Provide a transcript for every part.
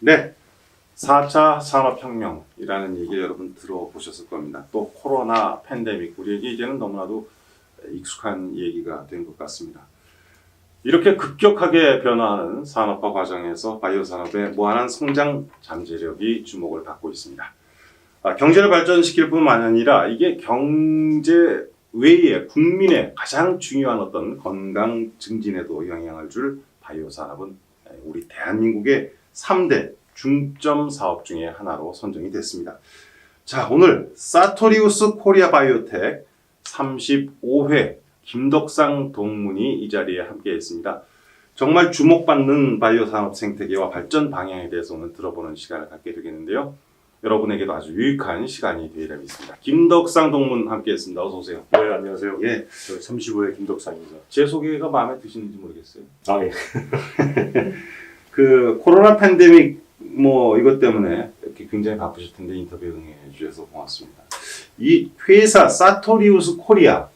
네, 4차 산업혁명이라는 얘기를 여러분 들어보셨을 겁니다. 또 코로나 팬데믹, 우리에게 이제는 너무나도 익숙한 얘기가 된 것 같습니다. 이렇게 급격하게 변화하는 산업화 과정에서 바이오 산업의 무한한 성장 잠재력이 주목을 받고 있습니다. 경제를 발전시킬 뿐만 아니라 이게 경제 외에 국민의 가장 중요한 어떤 건강 증진에도 영향을 줄 바이오 산업은 우리 대한민국의 3대 중점 사업 중에 하나로 선정이 됐습니다. 자, 오늘 사토리우스 코리아 바이오텍 35회 김덕상 동문이 이 자리에 함께 했습니다. 정말 주목받는 바이오 산업 생태계와 발전 방향에 대해서 오늘 들어보는 시간을 갖게 되겠는데요. 여러분에게도 아주 유익한 시간이 되리라 믿습니다. 김덕상 동문 함께 했습니다. 어서 오세요. 네, 안녕하세요. 예. 저 35회 김덕상입니다. 제 소개가 마음에 드시는지 모르겠어요. 아, 예. 그 코로나 팬데믹 이것 때문에 이렇게 굉장히 바쁘실 텐데 인터뷰 응해 주셔서 고맙습니다. 이 회사 사토리우스 코리아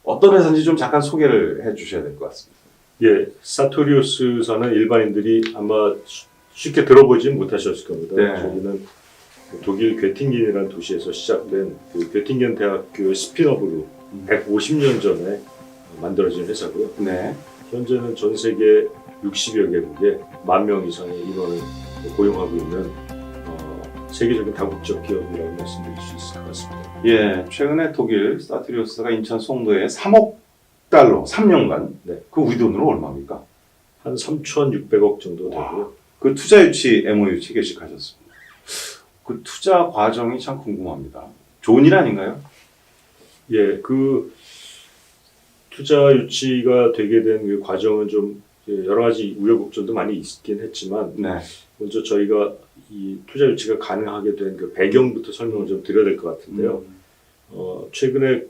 어떤 회사인지 좀 잠깐 소개를 해 주셔야 될 것 같습니다. 예, 사토리우스사는 일반인들이 아마 쉽게 들어보진 못하셨을 겁니다. 네. 저희는 독일 괴팅겐이라는 도시에서 시작된 그 괴팅겐 대학교 스핀업으로 150년 전에 만들어진 회사고요. 네. 현재는 전 세계 60여 개국에 10,000명 이상의 인원을 고용하고 있는 세계적인 다국적 기업이라고 말씀드릴 수 있을 것 같습니다. 예, 최근에 독일 사토리우스가 인천 송도에 3억 달러 3년간 네. 그 우리 돈으로 얼마입니까? 한 3,600억 정도 되고요. 그 투자 유치 MOU 체결식하셨습니다. 그 투자 과정이 참 궁금합니다. 좋은 일 아닌가요? 예, 그 투자 유치가 되게 된 그 과정은 좀 여러 가지 우여곡절도 많이 있긴 했지만 네. 먼저 저희가 이 투자 유치가 가능하게 된 그 배경부터 설명을 좀 드려야 될 것 같은데요. 최근에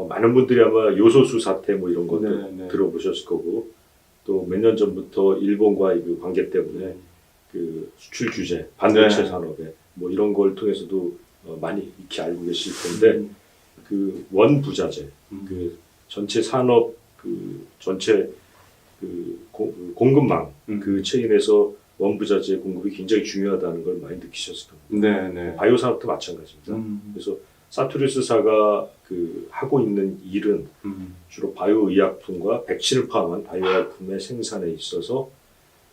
많은 분들이 아마 요소수 사태 이런 것도 네, 네. 들어보셨을 거고 또 몇 년 전부터 일본과의 그 관계 때문에 그 수출 규제, 반도체 네. 산업에 이런 걸 통해서도 많이 익히 알고 계실 텐데 그 원부자재, 그 전체 산업 그 전체 그 공급망 그 체인에서 원부자재 공급이 굉장히 중요하다는 걸 많이 느끼셨을 겁니다. 네, 네. 바이오 산업도 마찬가지입니다. 그래서 사토리우스사가 그 하고 있는 일은 주로 바이오 의약품과 백신을 포함한 바이오 의약품의 생산에 있어서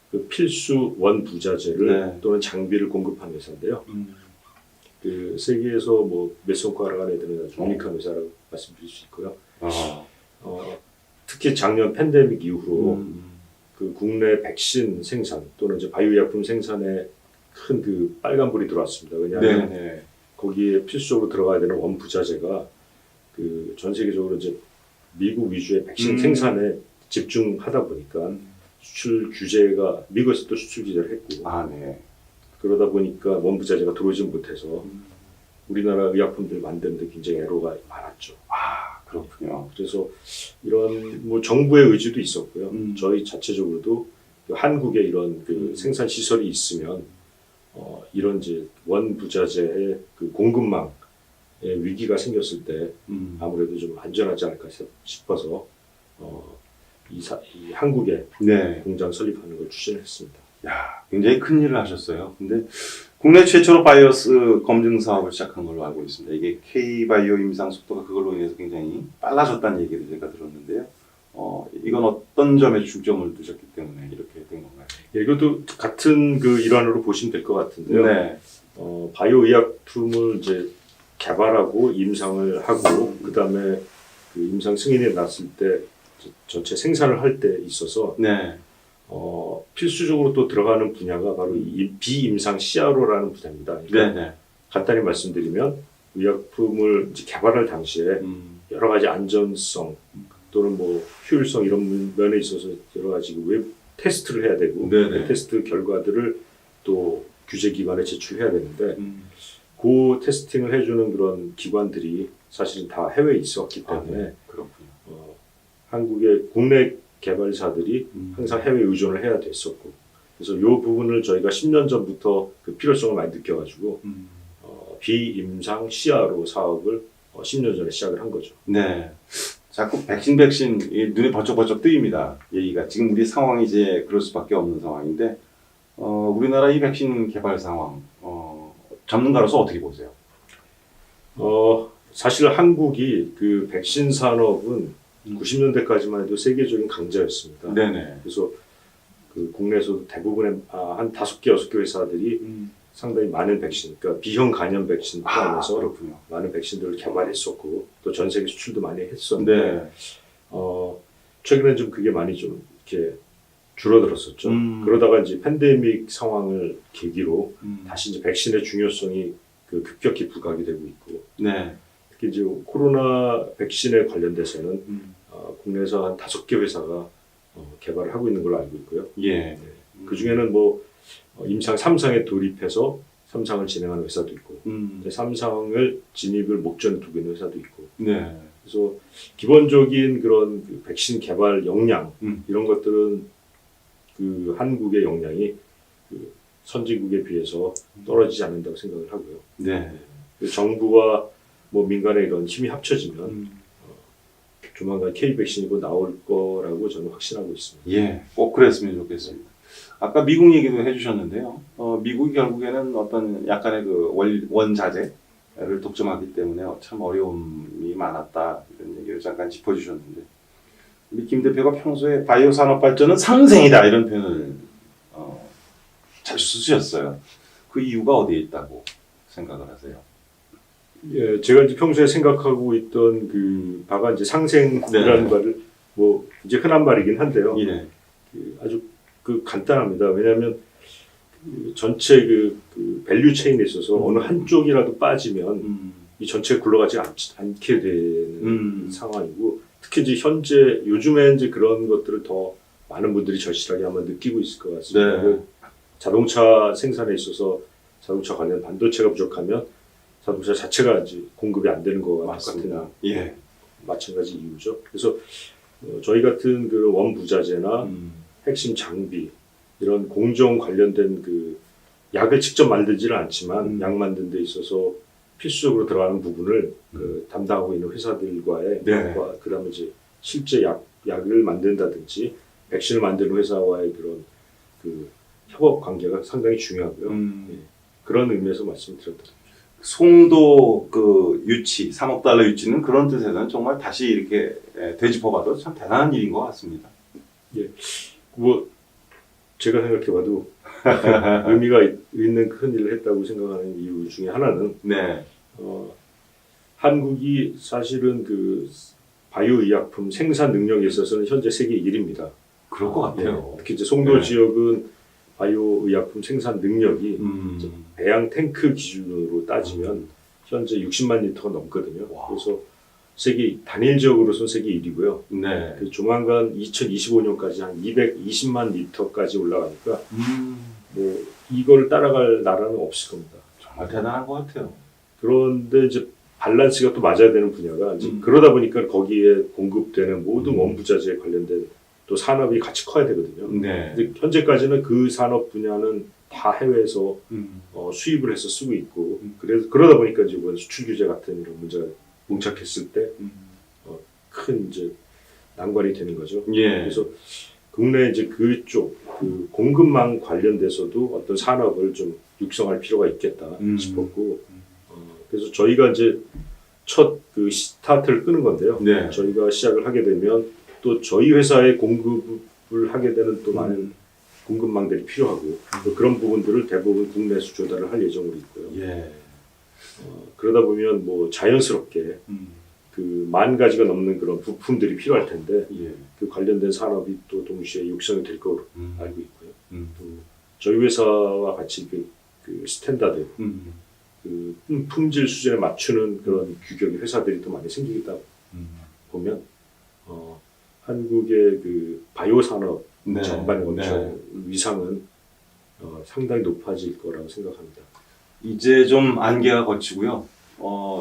그 필수 원부자재를 네. 또는 장비를 공급하는 회사인데요. 그 세계에서 몇 손가락 안에 드는 아주 유니크한 회사라고 말씀드릴 수 있고요. 특히 작년 팬데믹 이후로 그 국내 백신 생산 또는 이제 바이오 의약품 생산에 큰 그 빨간불이 들어왔습니다. 왜냐하면 네, 네. 거기에 필수적으로 들어가야 되는 원부자재가 그 전 세계적으로 이제 미국 위주의 백신 생산에 집중하다 보니까 수출 규제가 미국에서도 수출 규제를 했고 네. 그러다 보니까 원부자재가 들어오지 못해서 우리나라 의약품들 만드는데 굉장히 애로가 많았죠. 그렇군요. 그래서 이런 정부의 의지도 있었고요. 저희 자체적으로도 그 한국에 이런 그 생산 시설이 있으면 이런 이제 원부자재의 그 공급망에 위기가 생겼을 때 아무래도 좀 안전하지 않을까 싶어서 이 한국에 네. 공장 설립하는 걸 추진했습니다. 야, 굉장히 큰 일을 하셨어요. 근데 국내 최초로 바이오스 검증 사업을 시작한 걸로 알고 있습니다. 이게 K-바이오 임상 속도가 그걸로 인해서 굉장히 빨라졌다는 얘기를 제가 들었는데요. 이건 어떤 점에 중점을 두셨기 때문에 이렇게 된 건가요? 예, 이것도 같은 그 일환으로 보시면 될 것 같은데요. 네. 바이오 의약품을 이제 개발하고 임상을 하고 그다음에 그 임상 승인이 났을 때 전체 생산을 할 때 있어서 네. 필수적으로 또 들어가는 분야가 바로 이 비임상 CRO라는 분야입니다. 그러니까 네. 간단히 말씀드리면 의약품을 이제 개발할 당시에 여러 가지 안전성 또는 효율성 이런 면에 있어서 여러 가지 테스트를 해야 되고 그 테스트 결과들을 또 규제기관에 제출해야 되는데 그 테스팅을 해주는 그런 기관들이 사실은 다 해외에 있었기 때문에 그렇군요. 한국의 국내 개발사들이 항상 해외 의존을 해야 됐었고 그래서 이 부분을 저희가 10년 전부터 그 필요성을 많이 느껴가지고 비임상 CRO 사업을 10년 전에 시작을 한 거죠. 네. 자꾸 백신 눈에 번쩍번쩍 뜨입니다. 얘기가 지금 우리 상황이 이제 그럴 수밖에 없는 상황인데 우리나라 이 백신 개발 상황 전문가로서 어떻게 보세요? 사실 한국이 그 백신 산업은 90년대까지만 해도 세계적인 강자였습니다. 네네. 그래서 그 국내에서도 대부분의 한 5개, 6개 회사들이 상당히 많은 백신, 그러니까 비형 간염 백신 포함해서 그렇군요. 많은 백신들을 개발했었고 또 전 세계 수출도 많이 했었는데 네. 최근에 좀 그게 많이 좀 이렇게 줄어들었었죠. 그러다가 이제 팬데믹 상황을 계기로 다시 이제 백신의 중요성이 그 급격히 부각이 되고 있고, 네. 특히 이제 코로나 백신에 관련돼서는 국내에서 한 5개 회사가 개발을 하고 있는 걸로 알고 있고요. 예. 그 중에는 뭐 임상 3상에 돌입해서 3상을 진행하는 회사도 있고, 3상을 진입을 목전에 두고 있는 회사도 있고, 네. 그래서 기본적인 그런 그 백신 개발 역량 이런 것들은 그 한국의 역량이 그 선진국에 비해서 떨어지지 않는다고 생각을 하고요. 네. 그 정부와 뭐 민간의 이런 힘이 합쳐지면 조만간 K 백신이고 나올 거라고 저는 확신하고 있습니다. 예, 꼭 그랬으면 좋겠습니다. 아까 미국 얘기도 해주셨는데요. 미국이 결국에는 어떤 약간의 그 원자재를 독점하기 때문에 참 어려움이 많았다 이런 얘기를 잠깐 짚어주셨는데, 우리 김 대표가 평소에 바이오 산업 발전은 상생이다 이런 표현을 자주 쓰셨어요. 그 이유가 어디에 있다고 생각을 하세요? 예, 제가 이제 평소에 생각하고 있던 그 바가 이제 상생이라는 말을 뭐 이제 흔한 말이긴 한데요. 예. 아주 그 간단합니다. 왜냐하면 그 전체 그 밸류 체인에 있어서 어느 한쪽이라도 빠지면 이 전체가 굴러가지 않게 되는 상황이고, 특히 이제 현재 요즘에 이제 그런 것들을 더 많은 분들이 절실하게 아마 느끼고 있을 것 같습니다. 네. 그 자동차 생산에 있어서 자동차 관련 반도체가 부족하면 자동차 자체가 이제 공급이 안 되는 거와 맞습니다. 똑같은 예. 마찬가지 이유죠. 그래서 저희 같은 그 원부자재나 핵심 장비 이런 공정 관련된 그 약을 직접 만들지는 않지만 약 만드는 데 있어서 필수적으로 들어가는 부분을 그 담당하고 있는 회사들과의 네. 그다음에 이제 실제 약을 만든다든지 백신을 만드는 회사와의 그런 그 협업 관계가 상당히 중요하고요. 예. 그런 의미에서 말씀드렸다. 송도 그 유치, 3억 달러 유치는 그런 뜻에서는 정말 다시 이렇게 되짚어봐도 참 대단한 일인 것 같습니다. 뭐 제가 생각해봐도 의미가 있는 큰 일을 했다고 생각하는 이유 중에 하나는 네. 한국이 사실은 그 바이오 의약품 생산 능력에 있어서는 현재 세계 1위입니다. 그럴 것 같아요. 특히 이제 송도 네. 지역은 바이오 의약품 생산 능력이 배양 탱크 기준으로 따지면 현재 60만 리터가 넘거든요. 와. 그래서 세계 단일적으로서는 세계 1위고요. 네. 조만간 2025년까지 한 220만 리터까지 올라가니까 뭐 이걸 따라갈 나라는 없을 겁니다. 정말 대단한 것 같아요. 그런데 이제 밸런스가 또 맞아야 되는 분야가 이제 그러다 보니까 거기에 공급되는 모든 원부자재에 관련된 또 산업이 같이 커야 되거든요. 네. 근데 현재까지는 그 산업 분야는 다 해외에서 수입을 해서 쓰고 있고, 그래서 그러다 보니까 이제 이번 수출 규제 같은 이런 문제가 봉착했을 때 큰 이제 난관이 되는 거죠. 예. 그래서 국내 이제 그쪽 그 공급망 관련돼서도 어떤 산업을 좀 육성할 필요가 있겠다 싶었고, 그래서 저희가 이제 첫 그 스타트를 끄는 건데요. 네. 저희가 시작을 하게 되면 또 저희 회사에 공급을 하게 되는 또 많은 공급망들이 필요하고, 또 그런 부분들을 대부분 국내에서 조달을 할 예정으로 있고요. 예. 그러다 보면 뭐 자연스럽게 그 10,000가지가 넘는 그런 부품들이 필요할 텐데, 예. 그 관련된 산업이 또 동시에 육성이 될 거로 알고 있고요. 또 음. 저희 회사와 같이 그 스탠다드, 그 품질 수준에 맞추는 그런 규격의 회사들이 더 많이 생기다 보면 한국의 그 바이오 산업 네. 전반의 네. 위상은 상당히 높아질 거라고 생각합니다. 이제 좀 안개가 걷히고요.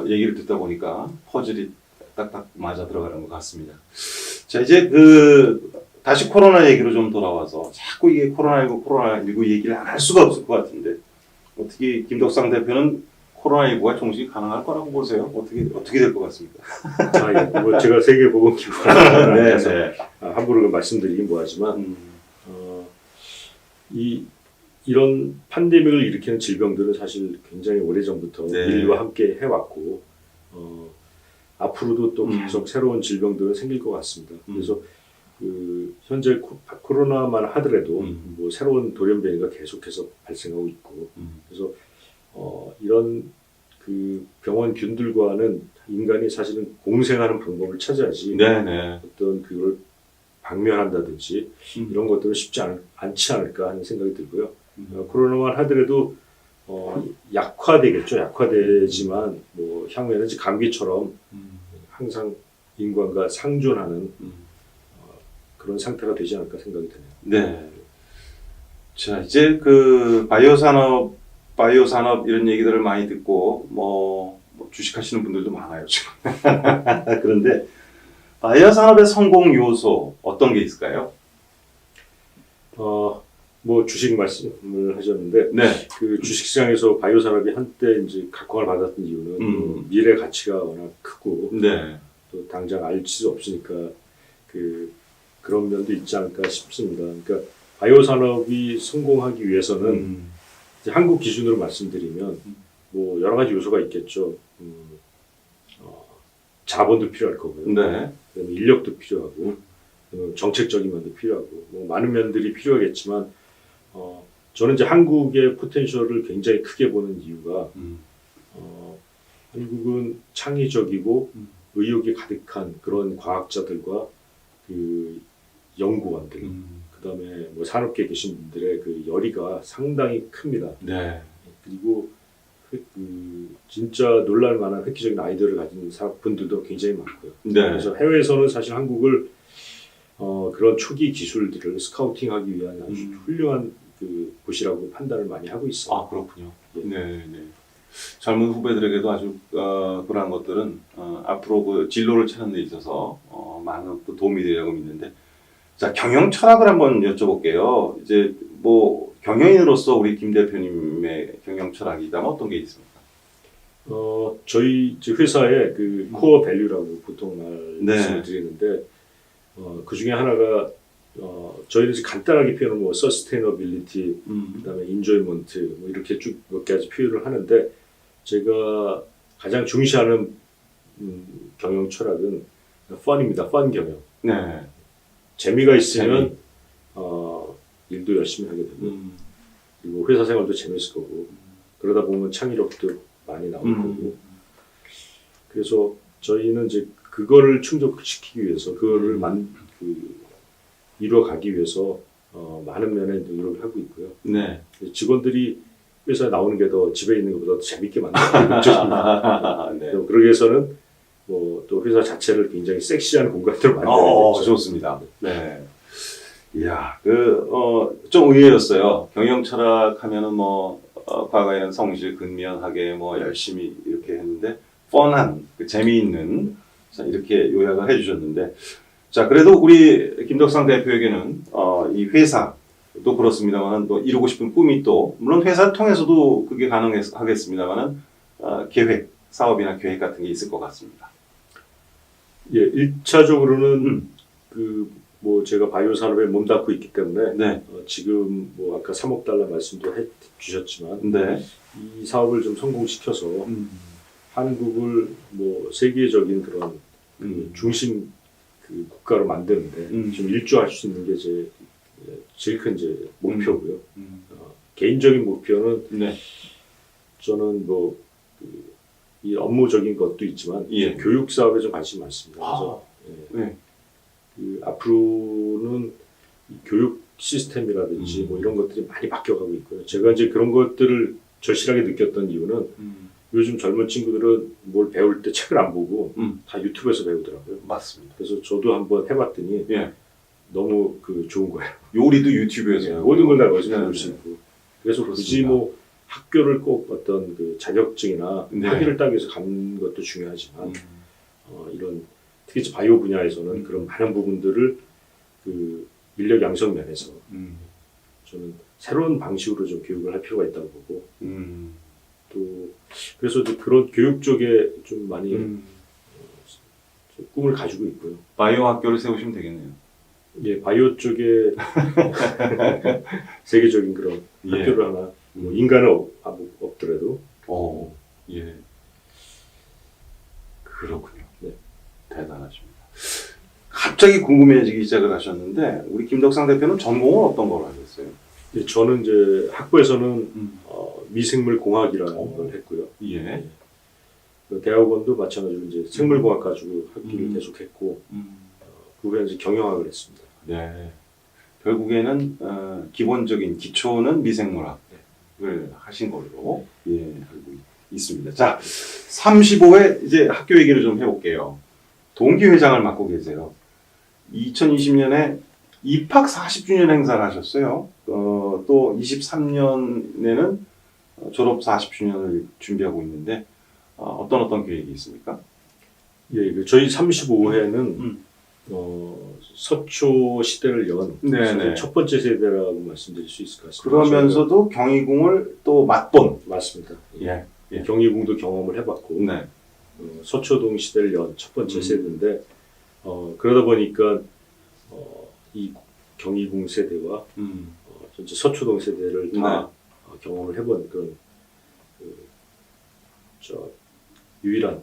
얘기를 듣다 보니까 퍼즐이 딱딱 맞아 들어가는 것 같습니다. 자, 이제 다시 코로나 얘기로 좀 돌아와서 자꾸 이게 코로나19 얘기를 안 할 수가 없을 것 같은데, 어떻게 김덕상 대표는 코로나19가 종식이 가능할 거라고 보세요? 어떻게 될 것 같습니까? 뭐 제가 세계보건기구에 네, 대해서 네. 함부로 말씀드리긴 뭐하지만 이 이런 팬데믹을 일으키는 질병들은 사실 굉장히 오래전부터 네. 인류와 함께 해왔고 앞으로도 또 계속 새로운 질병들은 생길 것 같습니다. 그래서 그 현재 코로나만 하더라도 뭐 새로운 돌연변이가 계속해서 발생하고 있고 그래서 이런 그 병원균들과는 인간이 사실은 공생하는 방법을 찾아야지 네네. 어떤 그걸 박멸한다든지 이런 것들은 쉽지 않지 않을까 하는 생각이 들고요. 코로나만 하더라도 약화되겠죠. 약화되지만 뭐 향후에는 이제 감기처럼 항상 인간과 상존하는 그런 상태가 되지 않을까 생각이 드네요. 네. 자, 이제 그 바이오 산업 이런 얘기들을 많이 듣고 뭐 주식하시는 분들도 많아요, 지금. 그런데 바이오 산업의 성공 요소 어떤 게 있을까요? 뭐 주식 말씀을 하셨는데 네. 그 주식시장에서 바이오 산업이 한때 이제 각광을 받았던 이유는 뭐 미래 가치가 워낙 크고 네. 또 당장 알 수 없으니까 그런 면도 있지 않을까 싶습니다. 그러니까 바이오 산업이 성공하기 위해서는 이제 한국 기준으로 말씀드리면 뭐 여러 가지 요소가 있겠죠. 자본도 필요할 거고요. 네. 그다음에 인력도 필요하고 정책적인 면도 필요하고 뭐 많은 면들이 필요하겠지만 저는 이제 한국의 포텐셜을 굉장히 크게 보는 이유가 한국은 창의적이고 의욕이 가득한 그런 과학자들과 그 연구원들 그다음에 뭐 산업계에 계신 분들의 그 열의가 상당히 큽니다. 네. 그리고 진짜 놀랄 만한 획기적인 아이디어를 가진 분들도 굉장히 많고요. 네. 그래서 해외에서는 사실 한국을 그런 초기 기술들을 스카우팅하기 위한 아주 훌륭한 그 곳이라고 판단을 많이 하고 있어요. 아, 그렇군요. 예. 네, 네. 젊은 후배들에게도 아주 그러한 것들은 앞으로 그 진로를 찾는 데 있어서 많은 또 도움이 되려고 믿는데, 자, 경영 철학을 한번 여쭤볼게요. 이제 뭐 경영인으로서 우리 김 대표님의 경영 철학이 있다면 어떤 게 있습니까? 저희 이제 회사의 그 코어 밸류라고 보통 말씀을 네. 드리는데 그 중에 하나가 저희는 이제 간단하게 표현하면 뭐 서스테이너빌리티, 그다음에 인조이먼트 뭐 이렇게 쭉 몇 가지 표현을 하는데 제가 가장 중시하는 경영 철학은 펀입니다. 펀 경영. 네. 재미가 있으면 일도 열심히 하게 되고 그리고 회사 생활도 재밌을 거고 그러다 보면 창의력도 많이 나올 거고 그래서 저희는 이제 그거를 충족시키기 위해서 그거를 이루어가기 위해서 많은 면에 노력을 하고 있고요. 네. 직원들이 회사에 나오는 게 더 집에 있는 것보다 더 재밌게 만드는 목적입니다. 네. 그러기 위해서는 뭐 또 회사 자체를 굉장히 섹시한 공간으로 만들어야겠죠. 좋습니다. 네. 이야, 좀 의외였어요. 경영 철학 하면은 뭐, 과거에는 성실, 근면하게 뭐 열심히 이렇게 했는데, 뻔한, 재미있는, 자, 이렇게 요약을 해주셨는데, 자, 그래도 우리 김덕상 대표에게는, 이 회사도 그렇습니다만은 또 이루고 싶은 꿈이 또, 물론 회사를 통해서도 그게 가능하겠습니다만은, 계획, 사업이나 계획 같은 게 있을 것 같습니다. 예, 1차적으로는 뭐 제가 바이오 산업에 몸담고 있기 때문에 네. 지금 뭐 아까 3억 달러 말씀도 해주셨지만 네. 이 사업을 좀 성공시켜서 한국을 뭐 세계적인 그런 중심 그 국가로 만드는데 좀 일조할 수 있는 게 제일 큰 이제 목표고요. 개인적인 목표는 네. 저는 뭐 이 업무적인 것도 있지만 예. 교육 사업에 좀 관심이 많습니다. 그래서 네. 앞으로는 이 교육 시스템이라든지 뭐 이런 것들이 많이 바뀌어가고 있고요. 제가 이제 그런 것들을 절실하게 느꼈던 이유는 요즘 젊은 친구들은 뭘 배울 때 책을 안 보고 다 유튜브에서 배우더라고요. 맞습니다. 그래서 저도 한번 해봤더니 예. 너무 좋은 거예요. 요리도 유튜브에서 모든 걸 다 거기서 네, 배울 수 네. 있고. 그래서 굳이 그렇습니다. 뭐 학교를 꼭 어떤 그 자격증이나 네. 학위를 따기 위해서 가는 것도 중요하지만 이런 특히 이제 바이오 분야에서는 그런 많은 부분들을 그 인력 양성 면에서 저는 새로운 방식으로 좀 교육을 할 필요가 있다고 보고 또 그래서 이제 그런 교육 쪽에 좀 많이 좀 꿈을 가지고 있고요. 바이오 학교를 세우시면 되겠네요. 예, 바이오 쪽에 세계적인 그런 예. 학교를 하나, 뭐 인간은 없더라도. 예. 그렇군요. 네. 대단하십니다. 갑자기 궁금해지기 시작을 하셨는데 우리 김덕상 대표는 전공은 어떤 걸 하셨어요? 예, 저는 이제 학부에서는 미생물공학이라는 걸 했고요. 예. 그 대학원도 마찬가지로 이제 생물공학 가지고 학기를 계속했고 그 후에 이제 경영학을 했습니다. 네. 결국에는 기본적인 기초는 미생물학을 하신 걸로 알고 있습니다. 자, 35회 이제 학교 얘기를 좀 해볼게요. 동기회장을 맡고 계세요. 2020년에 입학 40주년 행사를 하셨어요. 또 23년에는 졸업 40주년을 준비하고 있는데 어떤 계획이 있습니까? 예, 저희 35회는 서초 시대를 연 네네. 첫 번째 세대라고 말씀드릴 수 있을 것 같습니다. 그러면서도 경희궁을 또 맛본. 맞습니다. 예. 경희궁도 경험을 해봤고 네. 서초동 시대를 연 첫 번째 세대인데 그러다 보니까 이 경희궁 세대와 전체 서초동 세대를 다 경험을 해본 그런 유일한은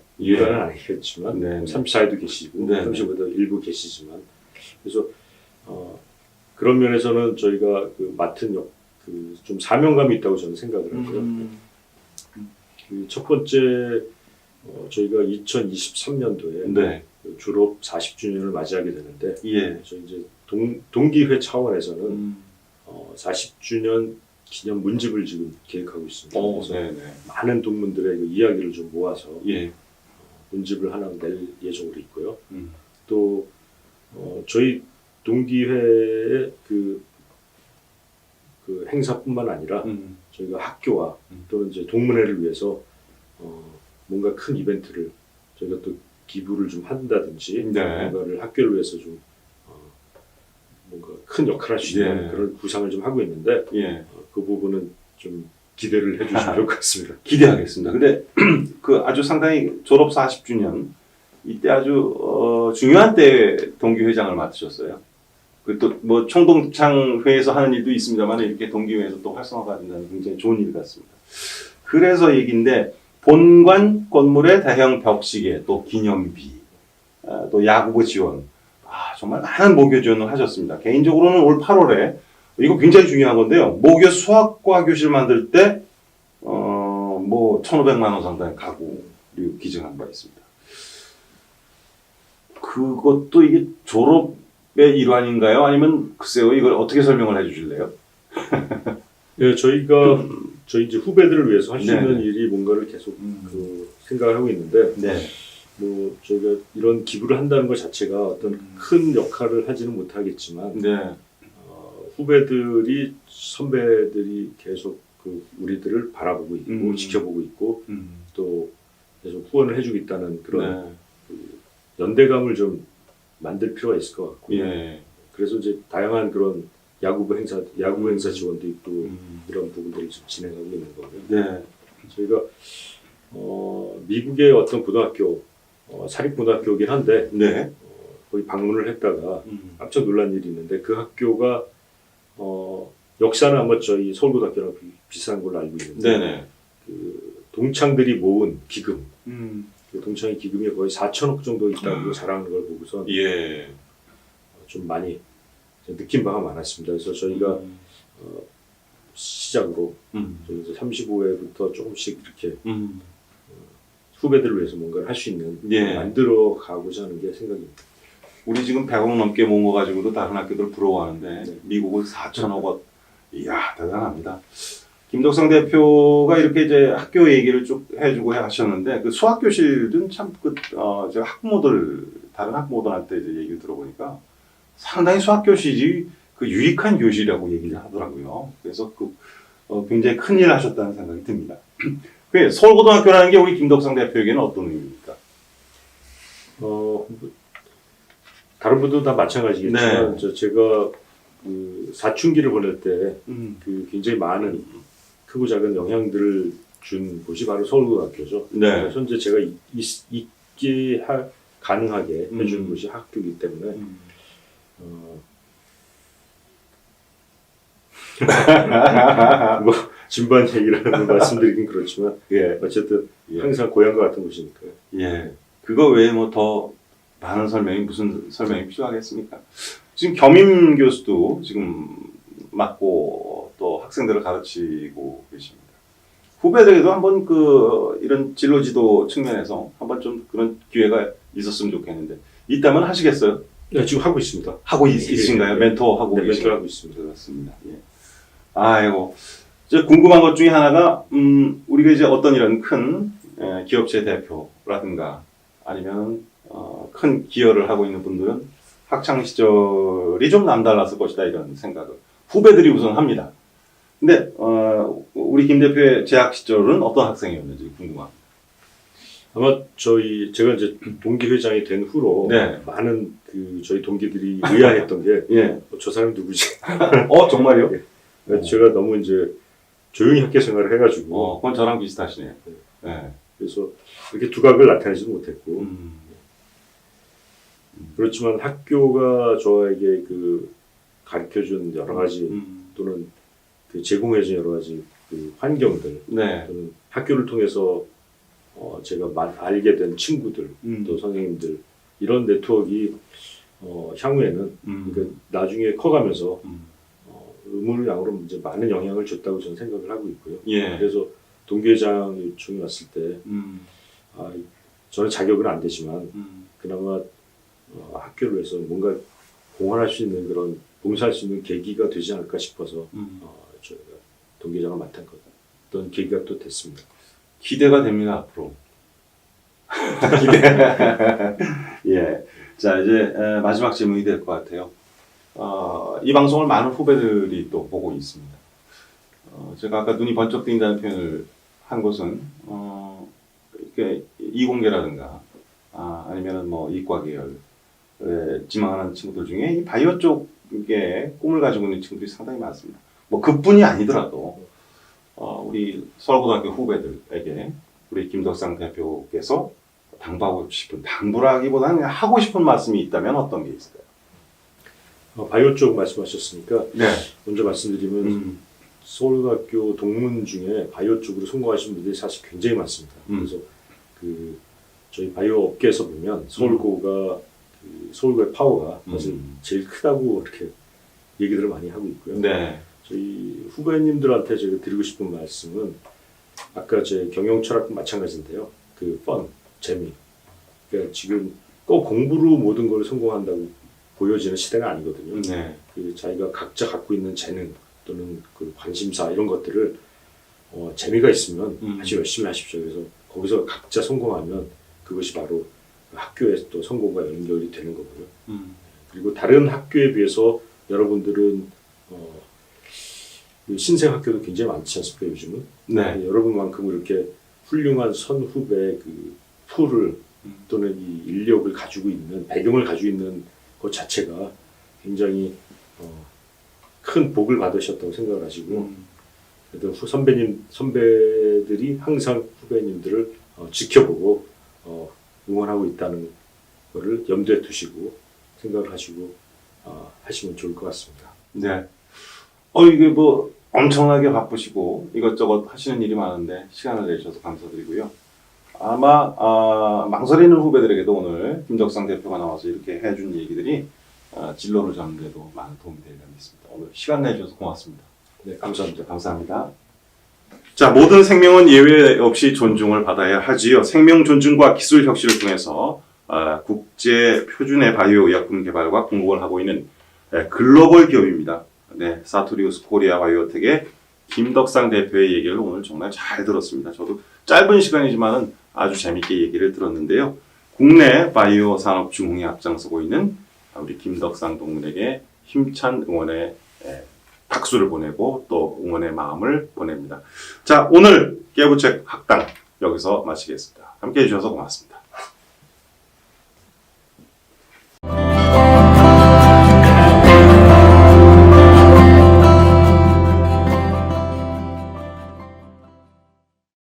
아니겠지만 네. 34에도 계시고 네. 35에도 일부 계시지만 그래서 그런 면에서는 저희가 그 맡은 좀 사명감이 있다고 저는 생각을 하고요. 그 첫 번째 저희가 2023년도에 네. 졸업 40주년을 맞이하게 되는데 예. 저희 이제 동기회 차원에서는 40주년 기념 문집을 지금 계획하고 있습니다. 그래서 네네. 많은 동문들의 그 이야기를 좀 모아서 예. 문집을 하나 낼 예정으로 있고요. 또 저희 동기회의 그 행사뿐만 아니라 저희가 학교와 또는 이제 동문회를 위해서 뭔가 큰 이벤트를 저희가 또 기부를 좀 한다든지 뭔가를 학교를 위해서 좀 뭔가 큰 역할을 할 수 있는 그런 구상을 좀 하고 있는데 그 부분은 좀 기대를 해주시면 좋을 것 같습니다. 기대하겠습니다. 근데 그 아주 상당히 졸업 40주년 이때 아주 중요한 때 동기회장을 맡으셨어요. 그 또 뭐 총동창회에서 하는 일도 있습니다만 이렇게 동기회에서 또 활성화가 된다는 굉장히 좋은 일 같습니다. 그래서 얘기인데 본관 건물의 대형 벽시계 또 기념비 또 야구부 지원 정말 많은 모교 지원을 하셨습니다. 개인적으로는 올 8월에 이거 굉장히 중요한 건데요. 모교 수학과 교실 만들 때 뭐 1,500만 원 상당의 가구 그리고 기증한 바 있습니다. 그것도 이게 졸업의 일환인가요? 아니면 글쎄요, 이걸 어떻게 설명을 해주실래요? 네, 저희 이제 후배들을 위해서 할 수 있는 일이 뭔가를 계속 생각을 하고 있는데, 뭐 저희가 이런 기부를 한다는 것 자체가 어떤 큰 역할을 하지는 못하겠지만, 후배들이 선배들이 계속 우리들을 바라보고 있고 지켜보고 있고 또 계속 후원을 해주고 있다는 그런 연대감을 좀 만들 필요가 있을 것 같고요. 그래서 이제 다양한 그런 야구부 행사 지원도 있고 이런 부분들을 좀 진행하고 있는 거고요. 저희가 미국의 어떤 고등학교 사립고등학교이긴 한데 거기 방문을 했다가 깜짝 놀란 일이 있는데 그 학교가 역사는 아마 저희 서울고등학교랑 비슷한 걸로 알고 있는데 그 동창들이 모은 기금 그 동창의 기금이 거의 4천억 정도 있다고 자랑하는 걸 보고서 좀 많이 느낀 바가 많았습니다. 그래서 저희가 시작으로 저희 35회부터 조금씩 이렇게 후배들을 위해서 뭔가를 할 수 있는 만들어 가고자 하는 게 생각입니다. 우리 지금 100억 넘게 모은 거 가지고도 다른 학교들 부러워하는데 미국은 4천억 원. 이야, 대단합니다. 김덕상 대표가 이렇게 이제 학교 얘기를 쭉 해주고 하셨는데 그 수학교실은 참 제가 다른 학부모들한테 이제 얘기를 들어보니까 상당히 수학교실이 그 유익한 교실이라고 얘기를 하더라고요. 그래서 굉장히 큰일 하셨다는 생각이 듭니다. 서울고등학교라는 게 우리 김덕상 대표에게는 어떤 의미입니까? 다른 분도 다 마찬가지겠지만 제가 그 사춘기를 보낼 때 그 굉장히 많은 크고 작은 영향들을 준 곳이 바로 서울고등학교죠. 현재 제가 있게 가능하게 해주는 곳이 학교이기 때문에 뭐 진부한 얘기라는 말씀드리긴 그렇지만 예. 어쨌든 예. 항상 고향과 같은 곳이니까요. 예. 그거 외에 뭐 더 많은 설명이 무슨 설명이 필요하겠습니까? 지금 겸임 교수도 지금 맡고 또 학생들을 가르치고 계십니다. 후배들에게도 한번 이런 진로 지도 측면에서 한번 좀 그런 기회가 있었으면 좋겠는데 있다면 하시겠어요? 네, 지금 하고 있습니다. 하고 있으신가요? 예. 멘토하고 네, 계신가요? 멘토하고 있습니다. 그렇습니다. 예. 아이고. 저 궁금한 것 중에 하나가, 우리가 이제 어떤 이런 큰 기업체 대표라든가 아니면 큰 기여를 하고 있는 분들은 학창 시절이 좀 남달랐을 것이다 이런 생각을 후배들이 우선 합니다. 근데 우리 김 대표의 재학 시절은 어떤 학생이었는지 궁금합니다. 아마 제가 이제 동기회장이 된 후로 네. 많은 저희 동기들이 의아했던 게 예. 저 사람이 누구지? 정말요? 제가 너무 이제 조용히 학교 생활을 해가지고 그건 저랑 비슷하시네요. 네. 그래서 이렇게 두각을 나타내지도 못했고 음. 그렇지만 학교가 저에게 가르쳐준 여러 가지 또는 제공해준 여러 가지 환경들 네. 또는 학교를 통해서 제가 알게 된 친구들 또 선생님들 이런 네트워크가 향후에는 그러니까 나중에 커가면서 의무양으로 이제 많은 영향을 줬다고 저는 생각을 하고 있고요. 예. 그래서 동기회장 요청이 왔을 때 저는 자격은 안 되지만 그나마 학교를 위해서 뭔가 봉헌할 수 있는 그런 봉사할 수 있는 계기가 되지 않을까 싶어서 저희가 동기회장을 맡았던 계기가 또 됐습니다. 기대가 됩니다, 앞으로. 예. 자, 이제 마지막 질문이 될 것 같아요. 이 방송을 많은 후배들이 또 보고 있습니다. 제가 아까 눈이 번쩍 뜨인다는 표현을 한 것은, 이렇게 이공계라든가, 아니면은 뭐 이과 계열, 지망하는 친구들 중에 이 바이오 쪽에 꿈을 가지고 있는 친구들이 상당히 많습니다. 뭐 그뿐이 아니더라도, 우리 서울고등학교 후배들에게 우리 김덕상 대표께서 당부하고 싶은, 당부라기보다는 그냥 하고 싶은 말씀이 있다면 어떤 게 있을까요? 바이오 쪽 말씀하셨으니까 네. 먼저 말씀드리면 서울고등학교 동문 중에 바이오 쪽으로 성공하신 분들이 사실 굉장히 많습니다. 그래서 저희 바이오 업계에서 보면 서울고가 서울고의 파워가 사실 제일 크다고 이렇게 얘기들을 많이 하고 있고요. 네. 저희 후배님들한테 제가 드리고 싶은 말씀은 아까 제 경영 철학도 마찬가지인데요. 재미. 그러니까 지금 꼭 공부로 모든 걸 성공한다고 보여지는 시대가 아니거든요. 네. 자기가 각자 갖고 있는 재능 또는 관심사 이런 것들을 재미가 있으면 아주 열심히 하십시오. 그래서 거기서 각자 성공하면 그것이 바로 학교에서 또 성공과 연결이 되는 거고요. 그리고 다른 학교에 비해서 여러분들은 신생 학교도 굉장히 많지 않습니까 요즘은? 네. 여러분만큼 이렇게 훌륭한 선후배 풀을 또는 이 인력을 가지고 있는 배경을 가지고 있는 것 자체가 굉장히 큰 복을 받으셨다고 생각을 하시고 선배들이 항상 후배님들을 지켜보고 응원하고 있다는 것을 염두에 두시고 생각을 하시고 하시면 좋을 것 같습니다. 네. 이게 뭐 엄청나게 바쁘시고 이것저것 하시는 일이 많은데 시간을 내주셔서 감사드리고요. 아마 망설이는 후배들에게도 오늘 김덕상 대표가 나와서 이렇게 해준 얘기들이 진로를 잡는 데도 많은 도움이 되리라 믿습니다. 오늘 시간 내주셔서 고맙습니다. 네, 감사합니다. 감사합니다. 자, 모든 생명은 예외 없이 존중을 받아야 하지요. 생명 존중과 기술 혁신을 통해서 국제 표준의 바이오 의약품 개발과 공급을 하고 있는 글로벌 기업입니다. 네, 사투리우스 코리아 바이오텍의 김덕상 대표의 얘기를 오늘 정말 잘 들었습니다. 저도 짧은 시간이지만은 아주 재밌게 얘기를 들었는데요. 국내 바이오 산업 중흥에 앞장서고 있는 우리 김덕상 동문에게 힘찬 응원의 박수를 보내고 또 응원의 마음을 보냅니다. 자, 오늘 깨부책 학당 여기서 마치겠습니다. 함께 해주셔서 고맙습니다.